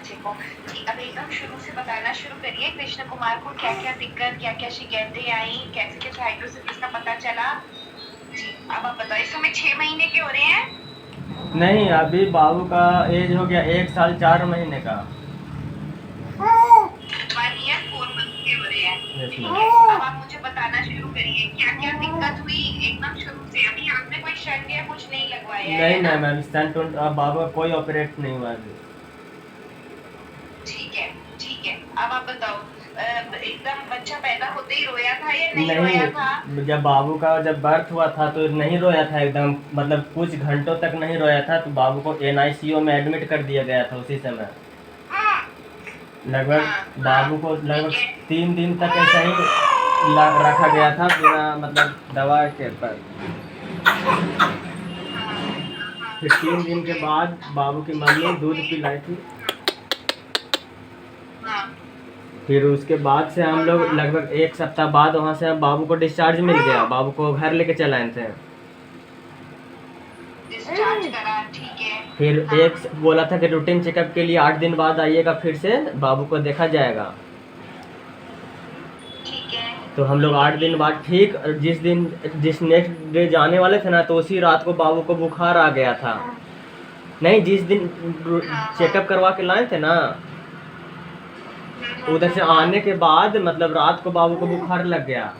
बच्चे को। जी, अब एकदम शुरू से बताना शुरू करिए, कृष्ण कुमार को क्या-क्या दिक्कत, क्या-क्या शिकायतें आई, कैसे-कैसे हाइड्रोसिस का पता चला? जी, अब आप बताइए। इस समय 6 महीने के हो रहे हैं? नहीं, अभी बाबू का एज हो गया 1 साल 4 महीने का। 1 ईयर 4 मंथ के हो रहे हैं। यस ठीक मैम। है, अब आप मुझे बताना शुरू करिए, क्या-क्या दिक्कत हुई एकदम शुरू से। अभी आपने कोई शंट या कुछ नहीं लगवाया नहीं है ना? मैम, स्टंट उंट बाबू का कोई ऑपरेट नहीं हुआ अभी। ठीक है, ठीक है। अब आप बताओ, एकदम बच्चा पैदा होते ही रोया था या नहीं रोया था? नहीं, जब बाबू का जब बर्थ हुआ था तो नहीं रोया था एकदम, मतलब कुछ घंटों तक नहीं रोया था, तो बाबू को एनआईसीयू में एडमिट कर दिया गया था उसी समय। लगभग हाँ, हाँ, बाबू को ठीक लगभग है। 3 दिन तक ऐसा ही रखा गया था बिना मतलब दवा के पर। हाँ, हाँ, फिर 3 दिन ठीक के है। बाद बाबू की मम्मी दूध पिलाई थी। हाँ, फिर उसके बाद से हम हाँ, लोग हाँ, लगभग 1 सप्ताह बाद वहाँ से हम बाबू को डिस्चार्ज मिल गया, बाबू को घर लेके चले आए थे। डिस्चार्ज करा, ठीक है। फिर हाँ, बोला था कि रूटीन चेकअप के लिए 8 दिन बाद आइएगा, फिर से बाबू को देखा जाएगा। ठीक है, तो हम लोग ठीक है 8 दिन जी। बाद ठीक जिस नेक्स्ट डे जाने वाले थे ना, तो उसी रात को बाबू को बुखार आ गया था। नहीं, जिस दिन हाँ, हाँ। चेकअप करवा के लाए थे ना, हुँ, हुँ, उधर हुँ, से हुँ। आने के बाद मतलब रात को बाबू को बुखार लग गया।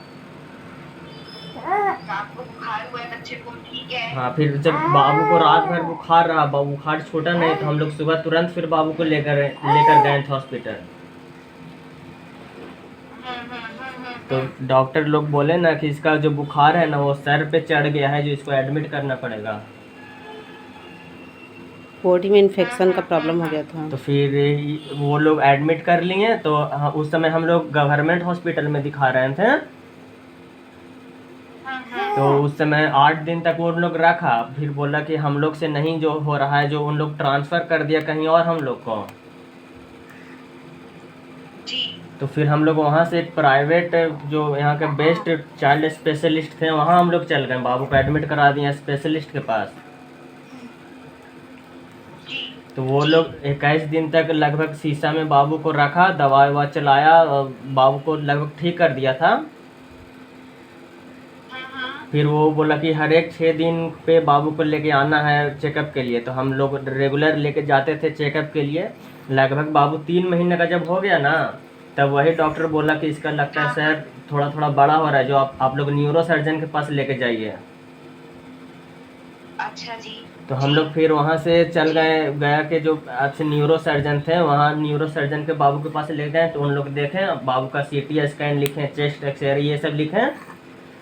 रात को बुखार हुआ है बच्चे को, ठीक है। हाँ, फिर जब बाबू को रात भर बुखार रहा, बुखार छूटा नहीं, तो हम लोग सुबह तुरंत फिर बाबू को लेकर लेकर गए थे हॉस्पिटल। हुँ, हुँ, हुँ, हुँ, तो हुँ। डॉक्टर लोग बोले ना कि इसका जो बुखार है ना वो सर पे चढ़ गया है, जो इसको एडमिट करना पड़ेगा। बॉडी में हुँ, इन्फेक्शन का हुँ, हुँ, प्रॉब्लम हो हुँ। गया था। तो फिर वो लोग एडमिट कर लिए, तो उस समय हम लोग गवर्नमेंट हॉस्पिटल में दिखा रहे थे। हुँ, हुँ। तो उस समय 8 दिन तक वो लोग रखा, फिर बोला कि हम लोग से नहीं जो हो रहा है, जो उन लोग ट्रांसफ़र कर दिया कहीं और हम लोग को। जी। तो फिर हम लोग वहाँ से एक प्राइवेट जो यहाँ के बेस्ट चाइल्ड स्पेशलिस्ट थे, वहाँ हम लोग चल गए, बाबू को एडमिट करा दिए स्पेशलिस्ट के पास। जी, तो वो जी। लोग 21 दिन तक लगभग शीशा में बाबू को रखा, दवा ववा चलाया और बाबू को लगभग ठीक कर दिया था। हुँ, हुँ। फिर वो बोला कि हर एक 6 दिन पे बाबू को लेके आना है चेकअप के लिए, तो हम लोग रेगुलर लेके जाते थे चेकअप के लिए। लगभग बाबू 3 महीने का जब हो गया ना, तब वही डॉक्टर बोला कि इसका लगता है हाँ, हाँ। सर थोड़ा थोड़ा बड़ा हो रहा है, जो आप लोग न्यूरो सर्जन के पास लेके जाइए। अच्छा जी। तो हम जी, लोग फिर वहाँ से चल जी। गए, गया के जो अच्छे न्यूरो सर्जन थे, वहाँ न्यूरो सर्जन के बाबू के पास ले गए, तो उन लोग देखें, बाबू का सीटी स्कैन लिखे, चेस्ट एक्सरे ये सब लिखे,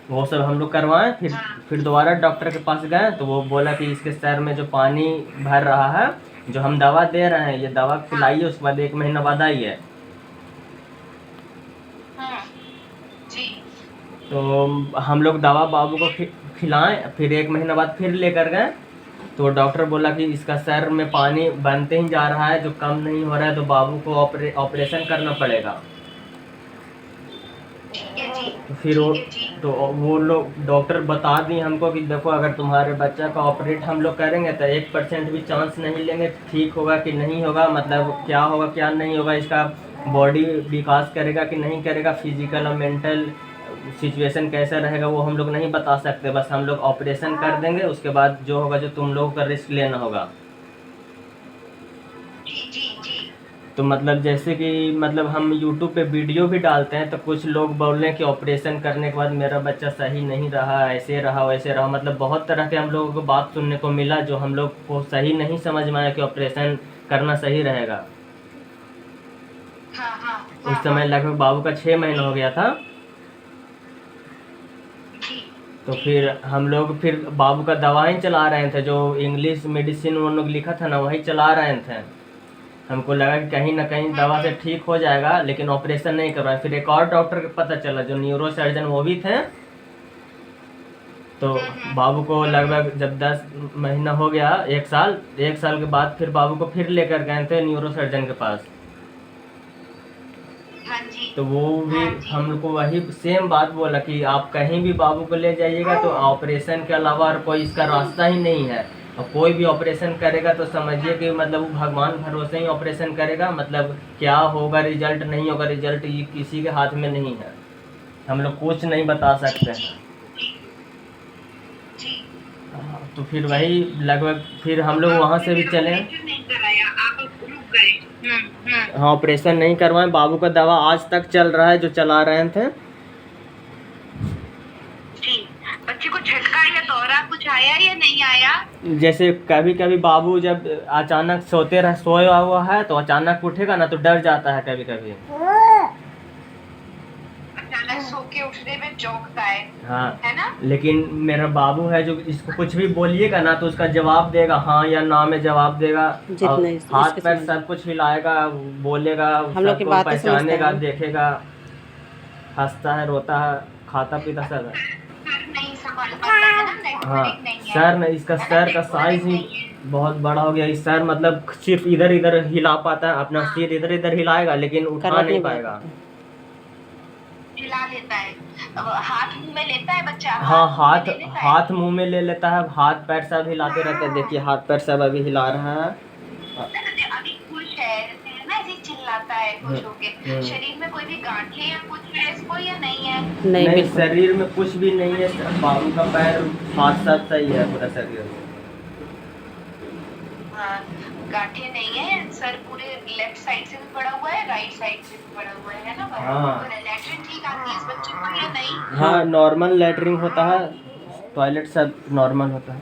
वो सब हम लोग करवाएं। हाँ, फिर दोबारा डॉक्टर के पास गए, तो वो बोला कि इसके सर में जो पानी भर रहा है, जो हम दवा दे रहे हैं, ये दवा हाँ। खिलाइए, उसके बाद 1 महीना बाद आइए। हुँ, जी। तो हम लोग दवा बाबू को खिलाएं, फिर 1 महीना बाद फिर लेकर गए, तो डॉक्टर बोला कि इसका सर में पानी बनते ही जा रहा है, जो कम नहीं हो रहा है, तो बाबू को ऑपरेशन करना पड़ेगा। ठीक है जी, तो फिर ठीक है जी। वो लोग डॉक्टर बता दी हमको कि देखो, अगर तुम्हारे बच्चा का ऑपरेट हम लोग करेंगे तो 1% भी चांस नहीं लेंगे ठीक होगा कि नहीं होगा, मतलब क्या होगा क्या नहीं होगा, इसका बॉडी विकास करेगा कि नहीं करेगा, फिजिकल और मेंटल सिचुएशन कैसा रहेगा, वो हम लोग नहीं बता सकते। बस हम लोग ऑपरेशन कर देंगे, उसके बाद जो होगा, जो तुम लोगों का रिस्क लेना होगा। जी, जी, जी। तो मतलब जैसे कि मतलब हम यूट्यूब पे वीडियो भी डालते हैं, तो कुछ लोग बोल रहे हैं कि ऑपरेशन करने के बाद मेरा बच्चा सही नहीं रहा, ऐसे रहा वैसे रहा, मतलब बहुत तरह के हम लोगों को बात सुनने को मिला, जो हम लोग को सही नहीं समझ में आया कि ऑपरेशन करना सही रहेगा। हाँ, हाँ, उस हाँ, समय हाँ। लगभग बाबू का 6 महीना जी, हो गया था। जी, तो जी। फिर हम लोग फिर बाबू का दवाई चला रहे थे, जो इंग्लिश मेडिसिन वो लोग लिखा था ना, वही चला रहे थे। हमको लगा कि कहीं ना कहीं हुँ, दवा से हुँ। ठीक हो जाएगा, लेकिन ऑपरेशन नहीं करवाए। फिर एक और डॉक्टर को पता चला, जो न्यूरो सर्जन वो भी थे। तो हुँ, हुँ। बाबू को हुँ, हुँ। लगभग जब 10 महीना हो गया, 1 साल, 1 साल के बाद फिर बाबू को फिर लेकर गए थे न्यूरो सर्जन के पास। हाँ जी, तो वो भी हाँ जी। हम लोग को वही सेम बात बोला कि आप कहीं भी बाबू को ले जाइएगा, तो ऑपरेशन के अलावा और कोई इसका रास्ता ही नहीं है। और कोई भी ऑपरेशन करेगा तो समझिए कि मतलब वो भगवान भरोसे ही ऑपरेशन करेगा, मतलब क्या होगा रिजल्ट नहीं होगा रिजल्ट ये किसी के हाथ में नहीं है, हम लोग कुछ नहीं बता जी सकते जी हैं। जी जी। हाँ, तो फिर जी वही लगभग फिर तो हम लोग वहाँ आपने से भी फिर चले। ऑपरेशन नहीं कराया, आप रुक गए। हाँ ऑपरेशन नहीं करवाए, बाबू का दवा आज तक चल रहा है जो चला रहे थे। जी। बच्चे को झटका या दौरा कुछ आया या नहीं आया? जैसे कभी कभी बाबू जब अचानक सोया हुआ है तो अचानक उठेगा ना तो डर जाता है कभी कभी। अचानक सो के उठने में चौंकता हाँ है ना? लेकिन मेरा बाबू है जो इसको कुछ भी बोलिएगा ना तो उसका जवाब देगा, हाँ या ना में जवाब देगा। और जितने हाथ इसके पैर समझ सब कुछ हिलाएगा, बोलेगा, हम लोग की सबको बातें समझता पहचानेगा, है। देखेगा, हंसता है, रोता है, खाता पीता सब है। सर नहीं संभाल पाता है ना, हाँ नेटवर्क नहीं है, सर ने इसका है ना, सर का नेटवर्क साइज ही नहीं है। बहुत बड़ा हो गया। इस सर मतलब सिर्फ इधर इधर हिला पाता है, अपना सिर इधर इधर हिलाएगा लेकिन उठा करवट नहीं नहीं बदल पाएगा। पाता। हिला लेता है। अब हाथ मुंह में लेता है बच्चा, हाँ हाथ मुंह में ले लेता है। हाथ मुंह में ले लेता है, हाथ पैर सब हिलाते रहते हैं, देखिए हाथ पैर सब अभी हिला रहा है। अभी खुश है ना, ऐसे चिल्लाता है खुश होके। शरीर में कोई भी गांठें या कुछ है इसको या नहीं है? नहीं नहीं बिल्कुल शरीर में कुछ भी नहीं है, बाबू का पैर हाथ सब सही है पूरा शरीर। हाँ, गांठें नहीं है। सर पूरे लेफ्ट साइड से भी पड़ा हुआ है, राइट साइड से भी पड़ा हुआ है ना? हाँ। तो लैट्रिन ठीक आती है इस बच्चे को या नहीं? हाँ नॉर्मल लेटरिंग होता है, टॉयलेट सब नॉर्मल होता है।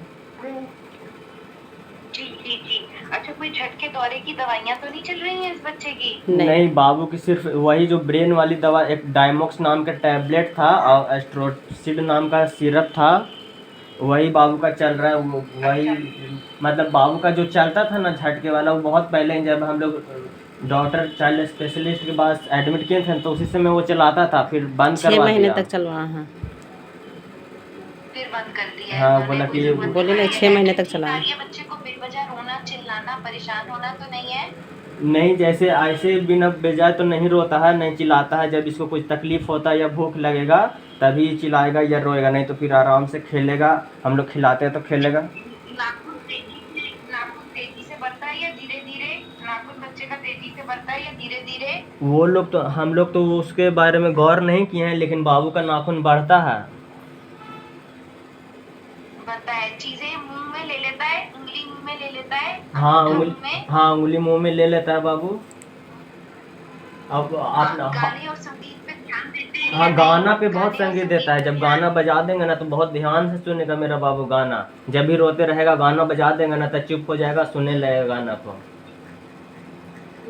जी जी जी। अच्छा, कोई झटके दौरे की दवाइयाँ तो नहीं चल रही हैं इस बच्चे की? नहीं बाबू की सिर्फ वही जो ब्रेन वाली दवा, एक डायमोक्स नाम का टैबलेट था और एस्ट्रोसिड नाम का सिरप था, वही बाबू का चल रहा है। वही मतलब बाबू का जो चलता था ना झटके वाला, वो बहुत पहले जब हम लोग डॉक्टर चाइल्ड स्पेशलिस्ट के पास एडमिट किए थे तो उसी समय वो चलाता था, फिर बंद 6 करवा महीने दिया। तक चलवा। हाँ फिर बंद कर दिया है हाँ, उन्होंने, बोला कोई कि जरूरत बोले नहीं ना है। 6 महीने तक ठीक चलाएं। आ रही है बच्चे को, बेवजह रोना चिल्लाना परेशान होना तो नहीं है? नहीं जैसे ऐसे बिना बेजाय तो नहीं रोता है, नहीं चिल्लाता है। जब इसको कुछ तकलीफ होता है या भूख लगेगा तभी चिल्लाएगा या रोएगा, नहीं तो फिर आराम से खेलेगा, हम लोग खिलाते हैं तो खेलेगा। नाखून तेजी से बढ़ता है या धीरे धीरे? नाखून बच्चे का तेजी से बढ़ता है या धीरे धीरे? वो लोग तो हम लोग तो उसके बारे में गौर नहीं किए हैं, लेकिन बाबू का नाखून बढ़ता है। बढ़ता है। चीजें मुंह में ले लेता है, उंगली मुंह में ले लेता है? हाँ अंगूठा उंगली, मुंह में? हाँ उंगली मुंह में ले लेता है बाबू। अब आप गाने और संगीत पे ध्यान देते हैं हाँ या गाना नहीं? पे बहुत गाने और संगीत देता है। पे जब ध्यान- गाना बजा देंगे ना तो बहुत ध्यान से सुनेगा मेरा बाबू गाना। जब भी रोते रहेगा गाना बजा देंगे ना तो चुप हो जाएगा, सुनने लगेगा गाना को।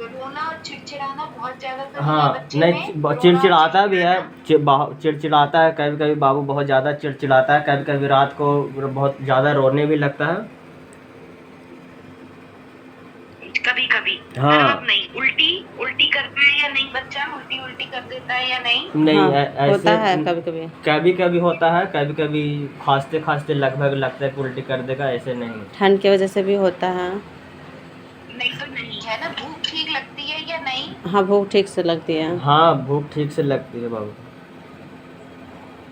रोना और चिड़चिड़ाना बहुत ज्यादा तो नहीं है हाँ बच्चे नहीं में? रोना और चिड़चिड़ाता भी है, चिड़चिड़ाना? चिड़चिड़ाता है कभी कभी बाबू, बहुत ज़्यादा चिड़चिड़ाता है। कभी कभी रात को बहुत ज़्यादा रोने भी लगता है। कभी कभी हाँ। हर वक्त नहीं। उल्टी उल्टी करता है या नहीं बच्चा? उल्टी उल्टी कर देता है या नहीं? नहीं हाँ, ऐसे होता है कभी कभी। कभी कभी होता है, कभी कभी खांसते खांसते लगभग लगता है कि उल्टी कर देगा, ऐसे नहीं। ठंड की वजह से भी होता है। नहीं तो नहीं है ना? भूख ठीक लगती है या नहीं? हाँ भूख ठीक से लगती है। हाँ भूख ठीक से लगती है बाबू।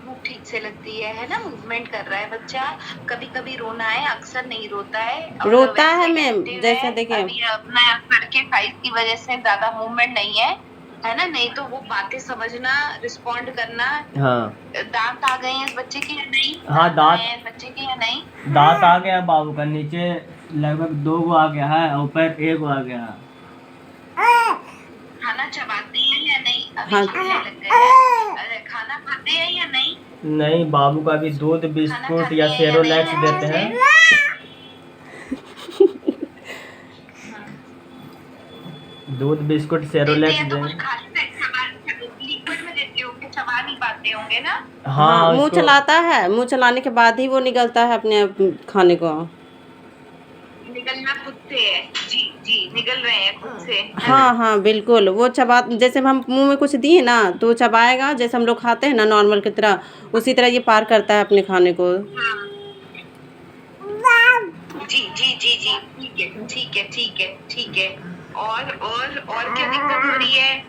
भूख ठीक से लगती है ना? मूवमेंट कर रहा है बच्चा। कभी कभी रोना है, अक्सर नहीं रोता है। और रोता वैसे है मैम, active जैसे है। देखिए अभी अपना सर के साइज की वजह से ज्यादा मूवमेंट नहीं है ना? नहीं तो वो बातें समझना, रिस्पॉन्ड करना। हाँ दांत आ गए हैं इस बच्चे के या नहीं? हाँ, दांत- आए हैं इस बच्चे के या नहीं? दांत आ गया बाबू का, नीचे लगभग 2 गो आ गया है, ऊपर 1 गो आ गया है। खाना चबाते हैं या नहीं? अभी हाँ। खेलने लग गए हैं। अरे खाना खाते हैं या नहीं? नहीं बाबू का अभी दूध बिस्कुट खाते या हैं या सेरोलैक्स नहीं? देते हैं। दूध बिस्कुट देते सेरोलैक्स हैं तो कुछ दें। खाते हैं, लिक्विड में देते होंगे, चबा नहीं पाते होंगे ना? हाँ मुंह उसको- चलाता है, मुंह चलाने के बाद ही वो निकलता है अपने खाने को। निकलना खुद से है। जी जी, निकल रहे हैं खुद से। हाँ हाँ बिल्कुल, वो चबा, जैसे हम मुंह में कुछ दिए ना तो वो चबाएगा, जैसे हम लोग खाते हैं ना नॉर्मल की तरह, उसी तरह ये पार करता है अपने खाने को। जी जी जी जी, ठीक है ठीक है ठीक है ठीक है। और क्या दिक्कत हो रही है?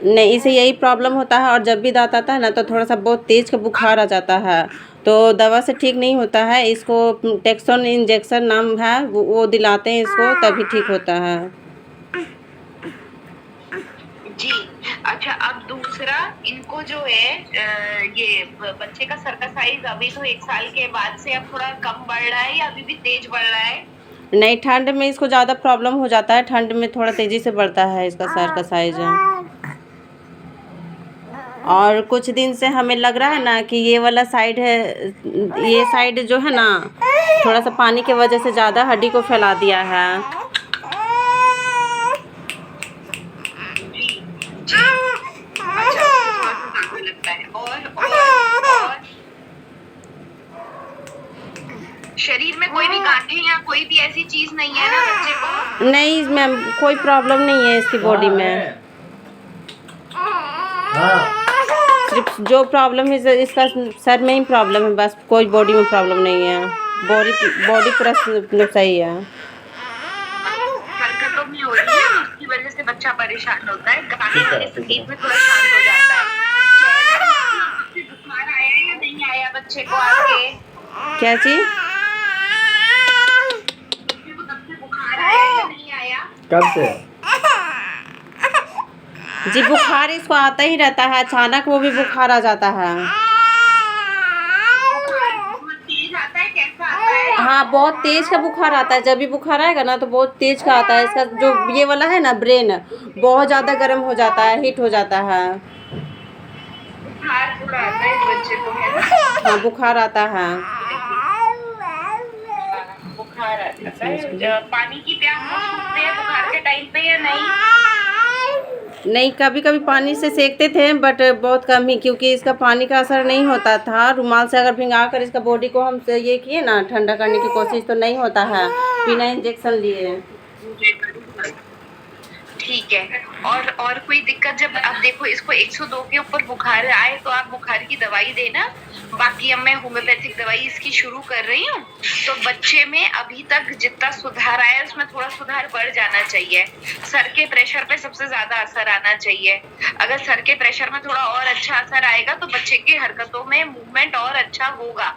नहीं, इसे यही प्रॉब्लम होता है। और जब भी दांत आता है ना तो थोड़ा सा बहुत तेज का बुखार आ जाता है तो दवा से ठीक नहीं होता है। इसको टेक्सोन इंजेक्शन नाम है, वो दिलाते हैं इसको, तभी ठीक होता है। जी। अच्छा, अब दूसरा, इनको जो है ये बच्चे का सर का साइज अभी तो 1 साल के बाद से अब थोड़ा कम बढ़ रहा है या अभी भी तेज बढ़ रहा है? नहीं, ठंड में इसको ज़्यादा प्रॉब्लम हो जाता है, ठंड में थोड़ा तेज़ी से बढ़ता है इसका सर का साइज। और कुछ दिन से हमें लग रहा है ना कि ये वाला साइड है, ये साइड जो है ना, थोड़ा सा पानी की वजह से ज़्यादा हड्डी को फैला दिया है। जी, जी। अच्छा, थोड़ा सा ज़्यादा लगता है। और शरीर में कोई भी गांठें या कोई भी ऐसी चीज नहीं है ना बच्चे को? नहीं मैम, कोई प्रॉब्लम नहीं है इसकी बॉडी में। सिर्फ जो प्रॉब्लम है इसका सर में ही प्रॉब्लम है, बस कोई बॉडी में प्रॉब्लम नहीं है। बॉडी पूरा सही है। हरकतों में हो रही है, उसकी वजह से बच्चा परेशान होता है, गाने वाले संगीत में थोड़ा शांत हो जाता है। चेहरे में बुखार आया या नहीं आया बच्चे को आपके? क्या चीज? बच्चे को तब से बुखार आया या नहीं आया? कब से? जी, बुखार इसको आता ही रहता है, अचानक वो भी बुखार आ जाता है। बुखार तेज आता है, कैसा आता है? हाँ, बहुत तेज का बुखार आता है। जब भी बुखार आएगा ना तो बहुत तेज का आता है। इसका जो ये वाला है ना ब्रेन, बहुत ज़्यादा गर्म हो जाता है, हीट हो जाता है। बुखार थोड़ा आता है इस बच्चे को, है ना? हाँ, बुखार आता है। बुखार आता है। पानी की प्यास सूखते हैं बुखार के टाइम पे या नहीं? नहीं, कभी कभी पानी से सेकते थे, बट बहुत कम ही, क्योंकि इसका पानी का असर नहीं होता था। रुमाल से अगर भिंगा कर इसका बॉडी को हम ये किए ना ठंडा करने की कोशिश, तो नहीं होता है बिना इंजेक्शन लिए। ठीक है। और कोई दिक्कत? जब अब देखो इसको 102 के ऊपर बुखार आए तो आप बुखार की दवाई देना। बाकी अब मैं होम्योपैथिक दवाई इसकी शुरू कर रही हूँ, तो बच्चे में अभी तक जितना सुधार आया उसमें थोड़ा सुधार बढ़ जाना चाहिए। सर के प्रेशर पे सबसे ज्यादा असर आना चाहिए। अगर सर के प्रेशर में थोड़ा और अच्छा असर आएगा तो बच्चे की हरकतों में मूवमेंट और अच्छा होगा।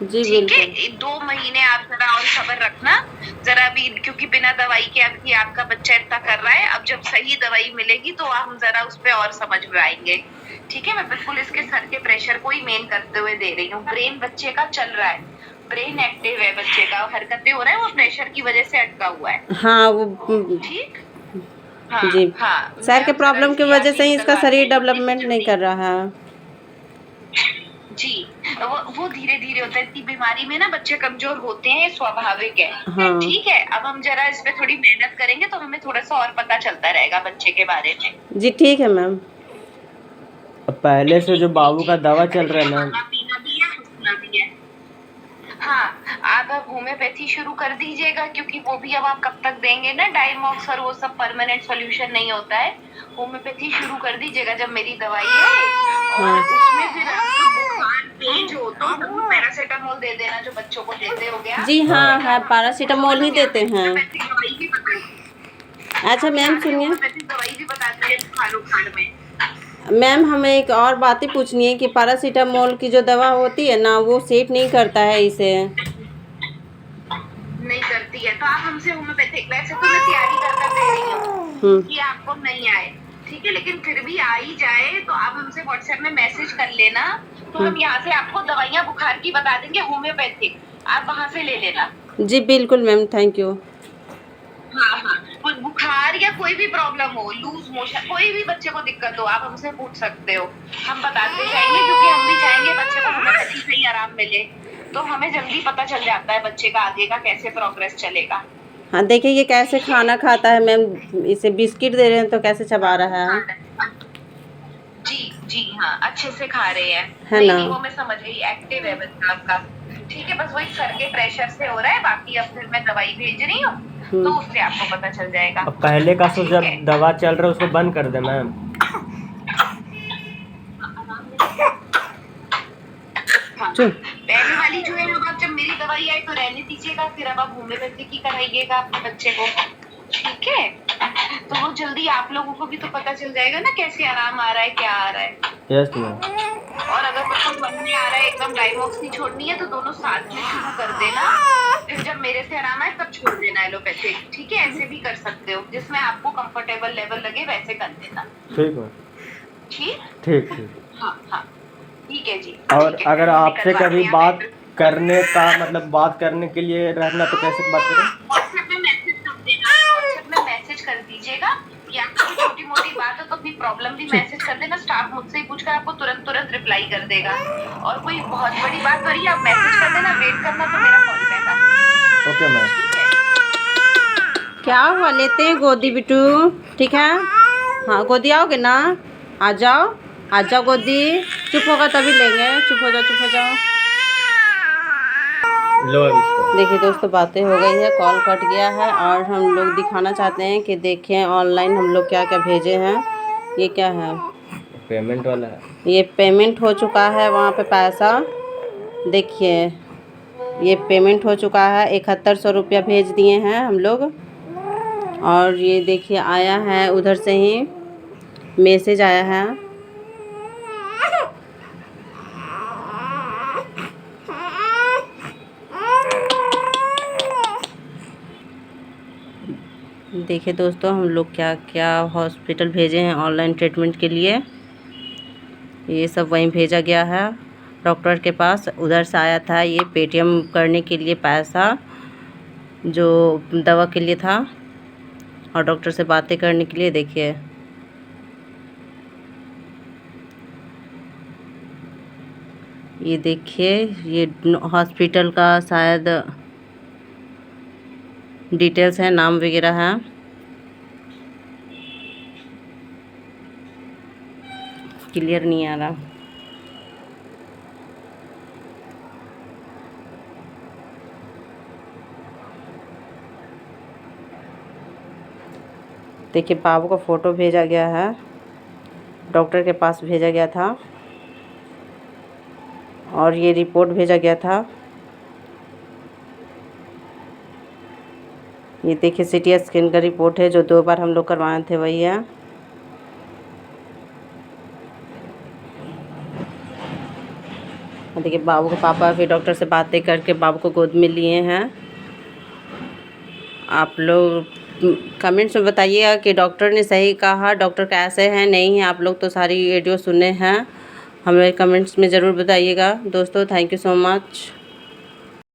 जी ठीक है, बिल्कुल। 2 महीने आप जरा और सब्र रखना जरा भी, क्योंकि बिना दवाई के अभी आपका बच्चा इतना कर रहा है। अब जब सही दवाई मिलेगी तो हम जरा उस पर और समझ में आएंगे। ठीक है, मैं बिल्कुल इसके सर के प्रेशर को ही मेन करते हुए दे रही हूँ। ब्रेन बच्चे का चल रहा है, ब्रेन एक्टिव है बच्चे का, हरकतें हो रहा है, वो प्रेशर की वजह से अटका हुआ है। हाँ, वो ठीक। हाँ, जी, हाँ, सर के प्रॉब्लम की वजह से ही इसका शरीर डेवलपमेंट नहीं कर रहा है। जी, वो धीरे धीरे होता है। इतनी बीमारी में ना बच्चे कमजोर होते हैं, स्वाभाविक है। हाँ। ठीक है, अब हम जरा इस पे थोड़ी मेहनत करेंगे तो हमें थोड़ा सा और पता चलता रहेगा बच्चे के बारे में। जी ठीक है मैम। पहले से जो बाबू का दवा चल रहा है मैम, खाना पीना भी है, हंसना भी है। हाँ, आप अब होम्योपैथी शुरू कर दीजिएगा, क्योंकि वो भी अब आप कब तक देंगे ना, डाइमॉक्स और वो सब परमानेंट सॉल्यूशन नहीं होता है। होम्योपैथी शुरू कर दीजिएगा जब मेरी दवाई है, और उसमें फिर आपको बुखार तेज हो तो पैरासीटामोल दे देना, जो बच्चों को देते हो गया। जी हाँ, है पैरासीटामोल ही देते हैं। दवाई भी बताइए। अच्छा मैम सुनिए, दवाई भी बताते हैं बुखार में। मैम हमें एक और बात ही पूछनी है कि पैरासीटामोल की जो दवा होती है ना, वो सेट नहीं करता है इसे। नहीं करती है तो आप हमसे होम्योपैथिक, वैसे तो मैं तैयारी कर दे रही हूँ कि आपको नहीं आए, ठीक है, लेकिन फिर भी आ ही जाए तो आप हमसे व्हाट्सएप में मैसेज कर लेना, तो हम यहाँ से आपको दवाइयाँ बुखार की बता देंगे होम्योपैथिक, आप वहाँ से ले लेना। जी बिल्कुल मैम, थैंक यू। हाँ हाँ, कोई बुखार या कोई भी प्रॉब्लम हो, लूज मोशन, कोई भी बच्चे को दिक्कत हो, आप हमसे पूछ सकते हो, हम बताते जाएंगे, क्योंकि हम भी चाहेंगे बच्चे को होम्योपैथी से ही आराम मिले, तो हमें जल्दी पता चल जाता है बच्चे का आगे का कैसे प्रोग्रेस चलेगा। हाँ देखिए, ये कैसे खाना खाता है मैम, इसे बिस्किट दे रहे हैं तो कैसे चबा रहा है। जी जी हाँ, अच्छे से खा रहे हैं, है ना? नहीं, वो मैं समझ गई, एक्टिव है बच्चा आपका। ठीक है, बस वही सर के प्रेशर से हो रहा है, बाकी अब फिर मैं दवाई भेज रही हूँ तो उससे आपको पता चल जाएगा। अब पहले का जो जब दवा चल रहा है उसको बंद कर दे मैम। हाँ, पहले वाली जो है, अब आप जब मेरी दवाई आई तो रहने दीजिएगा, फिर अब आप होम्योपैथी की कराइएगा अपने बच्चे को। ठीक है, तो वो जल्दी आप लोगों को भी तो पता चल जाएगा ना कैसे आराम आ रहा है, क्या आ रहा है। Yes ma'am. और अगर बच्चों को मन में आ रहा है एकदम डाइमॉक्स नहीं छोड़नी है तो दोनों साथ में शुरू कर देना, फिर जब मेरे से आराम आए तब छोड़ देना एलोपैथिक, ठीक है? ऐसे भी कर सकते हो, जिसमें आपको कंफर्टेबल लेवल लगे वैसे कर देना। ठीक है, ठीक ठीक ठीक। हाँ हाँ ठीक है जी। और ठीक है, अगर मैं आपसे करवा कभी रही हूँ। बात करने का मतलब बात करने के लिए रहना तो कैसे बात करें? व्हाट्सएप में मैसेज कर देना, व्हाट्सएप में मैसेज कर दीजिएगा या कोई छोटी मोटी बात हो तो अपनी प्रॉब्लम भी मैसेज कर देना, स्टाफ मुझसे ही पूछकर आपको तुरंत तुरंत रिप्लाई कर देगा। और कोई बहुत बड़ी बात हो रही है आप मैसेज कर देना, वेट करना तो मेरा कॉल बैक आएगा। Okay ma'am. ठीक है? क्या हुआ, लेते हैं गोदी बिट्टू, ठीक है? हाँ गोदी आओगे ना, आ जाओ गोदी, चुप होगा तभी लेंगे, चुप हो जाओ। लो अब इसको। देखिए दोस्तों, बातें हो गई है, कॉल कट गया है और हम लोग दिखाना चाहते हैं कि देखें ऑनलाइन हम लोग क्या क्या भेजे हैं। ये क्या है? पेमेंट वाला है। ये पेमेंट हो चुका है वहाँ पे पैसा, देखिए ये पेमेंट हो चुका है, 7100 रुपया भेज दिए हैं हम लोग। और ये देखिए आया है उधर से ही मैसेज आया है। देखिए दोस्तों, हम लोग क्या क्या हॉस्पिटल भेजे हैं ऑनलाइन ट्रीटमेंट के लिए, ये सब वहीं भेजा गया है डॉक्टर के पास। उधर से आया था ये पेटीएम करने के लिए पैसा, जो दवा के लिए था, और डॉक्टर से बातें करने के लिए। देखिए ये देखिए, ये हॉस्पिटल का शायद डिटेल्स है, नाम वगैरह है। क्लियर नहीं आ रहा। देखिए बाबू का फ़ोटो भेजा गया है, डॉक्टर के पास भेजा गया था, और ये रिपोर्ट भेजा गया था। ये देखिए सीटी स्कैन का रिपोर्ट है, जो 2 बार हम लोग करवाए थे वही है। देखिए बाबू के पापा फिर डॉक्टर से बातें करके बाबू को गोद में लिए हैं। आप लोग कमेंट्स में बताइएगा कि डॉक्टर ने सही कहा, डॉक्टर कैसे हैं नहीं है। आप लोग तो सारी वीडियो सुने हैं, हमें कमेंट्स में ज़रूर बताइएगा दोस्तों। Thank you so much.